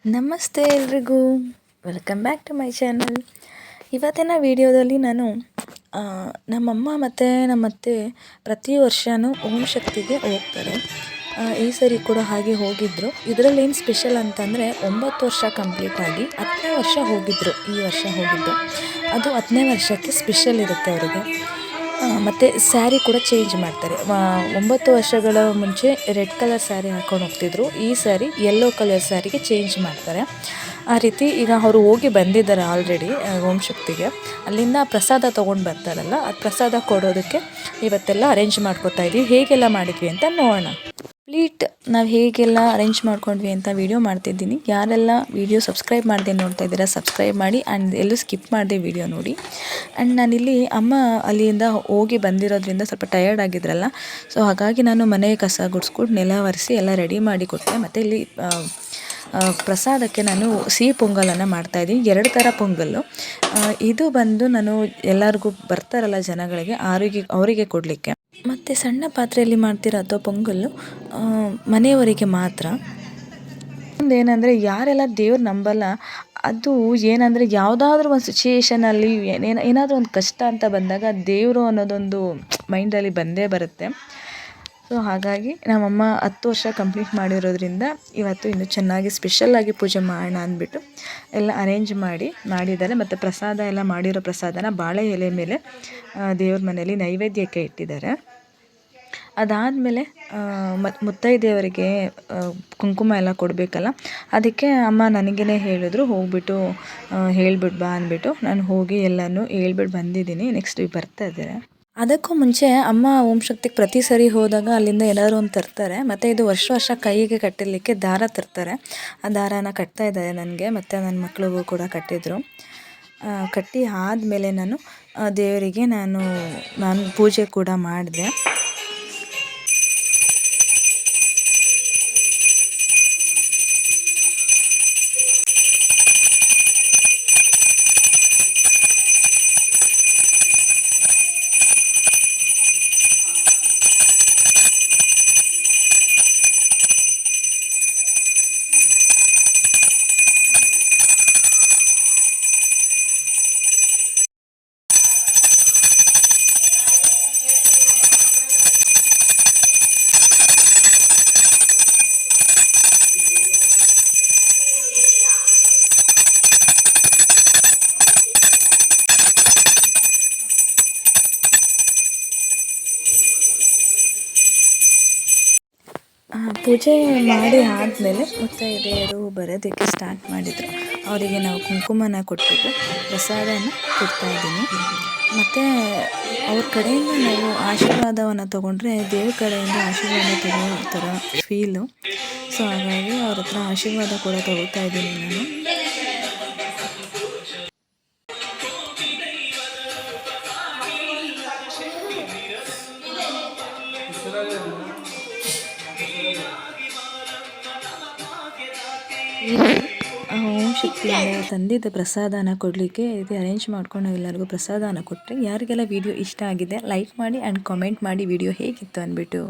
ನಮಸ್ತೆ ಎಲ್ರಿಗೂ, welcome back to my channel. ಇವತ್ತಿನ ವಿಡಿಯೋದಲ್ಲಿ ನಾನು ನಮ್ಮಮ್ಮ ಮತ್ತು ನಮ್ಮತ್ತೆ ಪ್ರತಿ ವರ್ಷವೂ ಓಂ ಶಕ್ತಿಗೆ ಹೋಗ್ತಾರೆ. ಈ ಸರಿ ಕೂಡ ಹಾಗೆ ಹೋಗಿದ್ದರು. ಇದರಲ್ಲಿ ಏನು ಸ್ಪೆಷಲ್ ಅಂತಂದರೆ 9 ವರ್ಷ ಕಂಪ್ಲೀಟ್ ಆಗಿ 10ನೇ ವರ್ಷ ಹೋಗಿದ್ದರು. ಈ ವರ್ಷ ಹೋಗಿದ್ದು ಅದು 10ನೇ ವರ್ಷಕ್ಕೆ ಸ್ಪೆಷಲ್ ಇರುತ್ತೆ ಅವರಿಗೆ. ಮತ್ತು ಸ್ಯಾರಿ ಕೂಡ ಚೇಂಜ್ ಮಾಡ್ತಾರೆ. 9 ವರ್ಷಗಳ ಮುಂಚೆ ರೆಡ್ ಕಲರ್ ಸ್ಯಾರಿ ಹಾಕ್ಕೊಂಡು ಹೋಗ್ತಿದ್ರು. ಈ ಸ್ಯಾರಿ ಯೆಲ್ಲೋ ಕಲರ್ ಸ್ಯಾರಿಗೆ ಚೇಂಜ್ ಮಾಡ್ತಾರೆ. ಆ ರೀತಿ ಈಗ ಅವರು ಹೋಗಿ ಬಂದಿದ್ದಾರೆ ಆಲ್ರೆಡಿ ಓಂ ಶಕ್ತಿಗೆ. ಅಲ್ಲಿಂದ ಪ್ರಸಾದ ತೊಗೊಂಡು ಬರ್ತಾರಲ್ಲ, ಆ ಪ್ರಸಾದ ಕೊಡೋದಕ್ಕೆ ಇವತ್ತೆಲ್ಲ ಅರೇಂಜ್ ಮಾಡ್ಕೊತಾ ಇದ್ದೀವಿ. ಹೇಗೆಲ್ಲ ಮಾಡಿದ್ವಿ ಅಂತ ನೋಡೋಣ. ಕಂಪ್ಲೀಟ್ ನಾವು ಹೇಗೆಲ್ಲ ಅರೇಂಜ್ ಮಾಡ್ಕೊಂಡ್ವಿ ಅಂತ ವೀಡಿಯೋ ಮಾಡ್ತಿದ್ದೀನಿ. ಯಾರೆಲ್ಲ ವೀಡಿಯೋ ಸಬ್ಸ್ಕ್ರೈಬ್ ಮಾಡದೆ ನೋಡ್ತಾ ಇದ್ದೀರಾ ಸಬ್ಸ್ಕ್ರೈಬ್ ಮಾಡಿ, ಆ್ಯಂಡ್ ಎಲ್ಲೂ ಸ್ಕಿಪ್ ಮಾಡದೆ ವೀಡಿಯೋ ನೋಡಿ. ಆ್ಯಂಡ್ ನಾನಿಲ್ಲಿ ಅಮ್ಮ ಅಲ್ಲಿಂದ ಹೋಗಿ ಬಂದಿರೋದ್ರಿಂದ ಸ್ವಲ್ಪ ಟಯರ್ಡ್ ಆಗಿದ್ರಲ್ಲ, ಸೊ ಹಾಗಾಗಿ ನಾನು ಮನೆ ಕಸ ಗುಡಿಸ್ಕೊಂಡು ನೆಲ ಒರೆಸಿ ಎಲ್ಲ ರೆಡಿ ಮಾಡಿ ಕೊಟ್ಟೆ. ಮತ್ತು ಇಲ್ಲಿ ಪ್ರಸಾದಕ್ಕೆ ನಾನು ಸಿಹಿ ಪೊಂಗಲನ್ನು ಮಾಡ್ತಾಯಿದ್ದೀನಿ. 2 ಥರ ಪೊಂಗಲ್ಲು. ಇದು ಬಂದು ನಾನು ಎಲ್ಲರಿಗೂ ಬರ್ತಾರಲ್ಲ ಜನಗಳಿಗೆ ಅವರಿಗೆ ಕೊಡಲಿಕ್ಕೆ. ಮತ್ತು ಸಣ್ಣ ಪಾತ್ರೆಯಲ್ಲಿ ಮಾಡ್ತಿರೋ ಪೊಂಗಲ್ಲು ಮನೆಯವರಿಗೆ ಮಾತ್ರ. ಒಂದೇನೆಂದರೆ ಯಾರೆಲ್ಲ ದೇವ್ರು ನಂಬಲ್ಲ, ಅದು ಏನಂದರೆ ಯಾವುದಾದ್ರೂ ಒಂದು ಸಿಚುಯೇಷನಲ್ಲಿ ಏನಾದರೂ ಒಂದು ಕಷ್ಟ ಅಂತ ಬಂದಾಗ ದೇವರು ಅನ್ನೋದೊಂದು ಮೈಂಡಲ್ಲಿ ಬಂದೇ ಬರುತ್ತೆ. ಸೊ ಹಾಗಾಗಿ ನಮ್ಮಮ್ಮ 10 ವರ್ಷ ಕಂಪ್ಲೀಟ್ ಮಾಡಿರೋದ್ರಿಂದ ಇವತ್ತು ಇನ್ನೂ ಚೆನ್ನಾಗಿ ಸ್ಪೆಷಲ್ಲಾಗಿ ಪೂಜೆ ಮಾಡೋಣ ಅಂದ್ಬಿಟ್ಟು ಎಲ್ಲ ಅರೇಂಜ್ ಮಾಡಿದ್ದಾರೆ. ಮತ್ತು ಪ್ರಸಾದ ಎಲ್ಲ ಮಾಡಿರೋ ಪ್ರಸಾದನ ಬಾಳೆ ಎಲೆ ಮೇಲೆ ದೇವ್ರ ಮನೆಯಲ್ಲಿ ನೈವೇದ್ಯಕ್ಕೆ ಇಟ್ಟಿದ್ದಾರೆ. ಅದಾದಮೇಲೆ ಮುತ್ತೈದೆಯವರಿಗೆ ಕುಂಕುಮ ಎಲ್ಲ ಕೊಡಬೇಕಲ್ಲ, ಅದಕ್ಕೆ ಅಮ್ಮ ನನಗೇ ಹೇಳಿದ್ರು ಹೋಗ್ಬಿಟ್ಟು ಹೇಳ್ಬಿಟ್ಟು ಬಾ ಅಂದ್ಬಿಟ್ಟು ನಾನು ಹೋಗಿ ಎಲ್ಲನೂ ಹೇಳ್ಬಿಟ್ಟು ಬಂದಿದ್ದೀನಿ. ನೆಕ್ಸ್ಟ್ ಬರ್ತಾ ಇದ್ದಾರೆ. ಅದಕ್ಕೂ ಮುಂಚೆ ಅಮ್ಮ ಓಂ ಶಕ್ತಿಗೆ ಪ್ರತಿ ಸರಿ ಹೋದಾಗ ಅಲ್ಲಿಂದ ಏನಾದರೂ ಒಂದು ತರ್ತಾರೆ. ಮತ್ತು ಇದು ವರ್ಷ ಕೈಗೆ ಕಟ್ಟಲಿಕ್ಕೆ ದಾರ ತರ್ತಾರೆ. ಆ ದಾರಾನ ಕಟ್ತಾ ಇದ್ದಾರೆ ನನಗೆ ಮತ್ತು ನನ್ನ ಮಕ್ಳಿಗೂ ಕೂಡ ಕಟ್ಟಿದ್ರು. ಕಟ್ಟಿ ಆದಮೇಲೆ ನಾನು ದೇವರಿಗೆ ನಾನು ಪೂಜೆ ಕೂಡ ಮಾಡಿದೆ. ಪೂಜೆ ಮಾಡಿ ಆದಮೇಲೆ ಮುತ್ತೈದೆಯರು ಬರೋದಕ್ಕೆ ಸ್ಟಾರ್ಟ್ ಮಾಡಿದರು. ಅವರಿಗೆ ನಾವು ಕುಂಕುಮನ ಕೊಟ್ಬಿಟ್ಟು ಪ್ರಸಾದನ ಕೊಡ್ತಾಯಿದ್ದೀನಿ. ಮತ್ತು ಅವ್ರ ಕಡೆಯಿಂದ ನಾವು ಆಶೀರ್ವಾದವನ್ನು ತೊಗೊಂಡ್ರೆ ದೇವ್ರ ಕಡೆಯಿಂದ ಆಶೀರ್ವಾದ ತಗೋ ಥರ ಫೀಲು. ಸೊ ಹಾಗಾಗಿ ಅವ್ರ ಹತ್ರ ಆಶೀರ್ವಾದ ಕೂಡ ತಗೋತಾ ಇದ್ದೀನಿ ನಾನು. ಓಂ ಶಕ್ತಿಯಿಂದ ತಂದಿದ್ದ ಪ್ರಸಾದನ ಕೊಡಲಿಕ್ಕೆ ಇದು ಅರೇಂಜ್ ಮಾಡ್ಕೊಂಡು ಎಲ್ಲರಿಗೂ ಪ್ರಸಾದನ ಕೊಟ್ಟರೆ. ಯಾರಿಗೆಲ್ಲ ವಿಡಿಯೋ ಇಷ್ಟ ಆಗಿದೆ ಲೈಕ್ ಮಾಡಿ ಆ್ಯಂಡ್ ಕಾಮೆಂಟ್ ಮಾಡಿ ವಿಡಿಯೋ ಹೇಗಿತ್ತು ಅಂದ್ಬಿಟ್ಟು.